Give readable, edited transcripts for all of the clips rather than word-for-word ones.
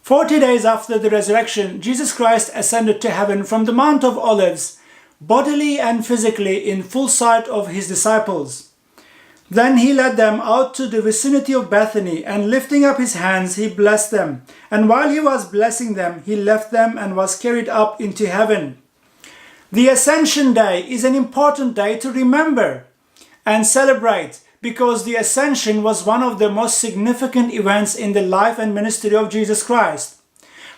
40 days after the resurrection, Jesus Christ ascended to heaven from the Mount of Olives, bodily and physically in full sight of his disciples. Then he led them out to the vicinity of Bethany, and lifting up his hands, he blessed them. And while he was blessing them, he left them and was carried up into heaven. The Ascension Day is an important day to remember and celebrate, because the Ascension was one of the most significant events in the life and ministry of Jesus Christ.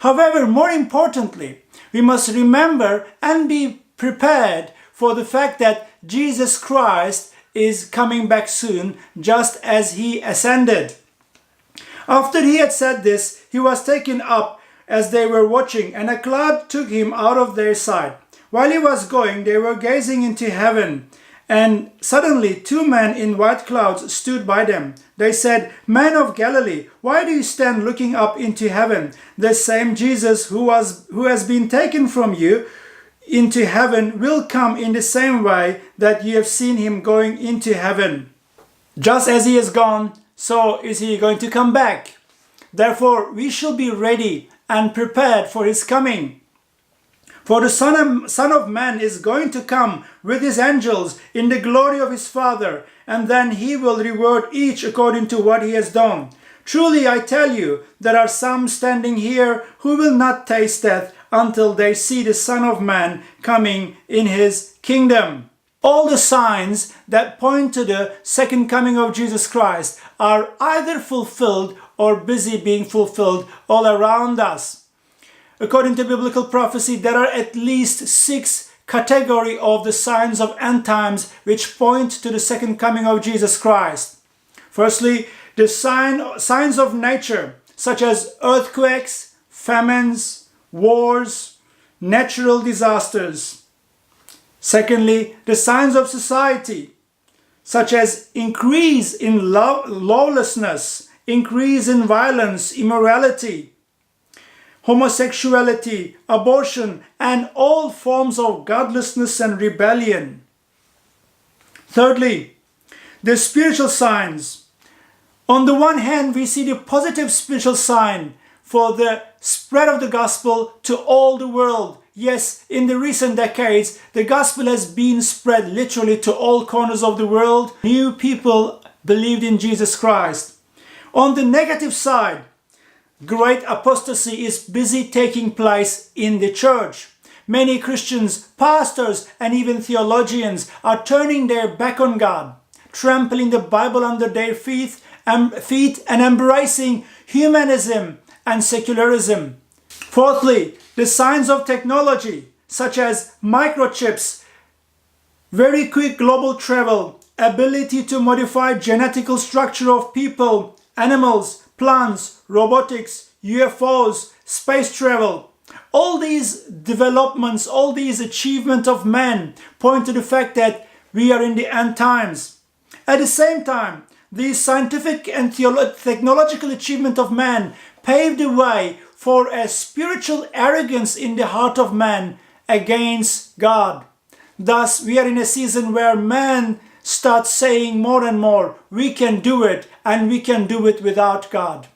However, more importantly, we must remember and be prepared for the fact that Jesus Christ is coming back soon, just as he ascended. After he had said this, he was taken up as they were watching, and a cloud took him out of their sight. While he was going, they were gazing into heaven, and suddenly 2 men in white clouds stood by them. They said, "Men of Galilee, why do you stand looking up into heaven? The same Jesus who has been taken from you into heaven will come in the same way that you have seen him going into heaven. Just as he is gone, so is he going to come back. Therefore, we shall be ready and prepared for his coming. For the Son of Man is going to come with his angels in the glory of his Father, and then he will reward each according to what he has done. Truly I tell you, there are some standing here who will not taste death until they see the Son of Man coming in his kingdom." All the signs that point to the second coming of Jesus Christ are either fulfilled or busy being fulfilled all around us. According to biblical prophecy, there are at least 6 categories of the signs of end times which point to the second coming of Jesus Christ. Firstly, the signs of nature, such as earthquakes, famines, wars, natural disasters. Secondly, the signs of society, such as increase in lawlessness, increase in violence, immorality, homosexuality, abortion, and all forms of godlessness and rebellion. Thirdly, the spiritual signs. On the one hand, we see the positive spiritual sign for the spread of the gospel to all the world. Yes, in the recent decades, the gospel has been spread literally to all corners of the world. New people believed in Jesus Christ. On the negative side, great apostasy is busy taking place in the church. Many Christians, pastors, and even theologians are turning their back on God, trampling the Bible under their feet and embracing humanism and secularism. Fourthly, the signs of technology, such as microchips, very quick global travel, ability to modify genetical structure of people, animals, plants, robotics, UFOs, space travel. All these developments, all these achievements of man point to the fact that we are in the end times. At the same time, these scientific and technological achievement of man paved the way for a spiritual arrogance in the heart of man against God. Thus, we are in a season where man starts saying more and more, we can do it, and we can do it without God.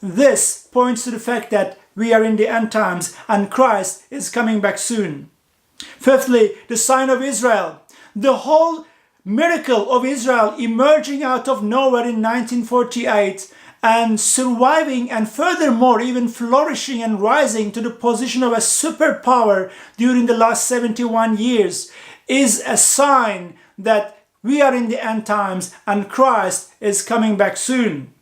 This points to the fact that we are in the end times and Christ is coming back soon. Fifthly, the sign of Israel. The whole miracle of Israel emerging out of nowhere in 1948 and surviving and furthermore even flourishing and rising to the position of a superpower during the last 71 years is a sign that we are in the end times and Christ is coming back soon.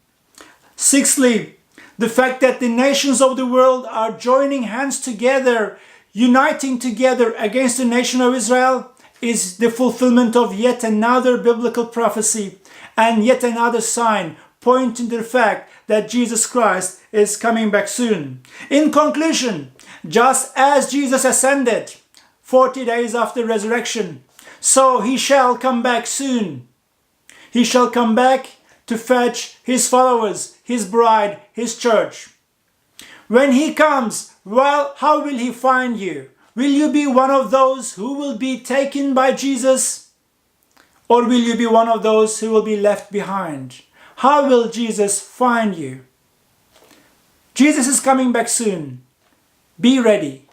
Sixthly, the fact that the nations of the world are joining hands together, uniting together against the nation of Israel is the fulfillment of yet another biblical prophecy and yet another sign pointing to the fact that Jesus Christ is coming back soon. In conclusion, just as Jesus ascended 40 days after resurrection, so he shall come back soon. He shall come back to fetch his followers, his bride, his church. When he comes, well, how will he find you? Will you be one of those who will be taken by Jesus? Or will you be one of those who will be left behind? How will Jesus find you? Jesus is coming back soon. Be ready.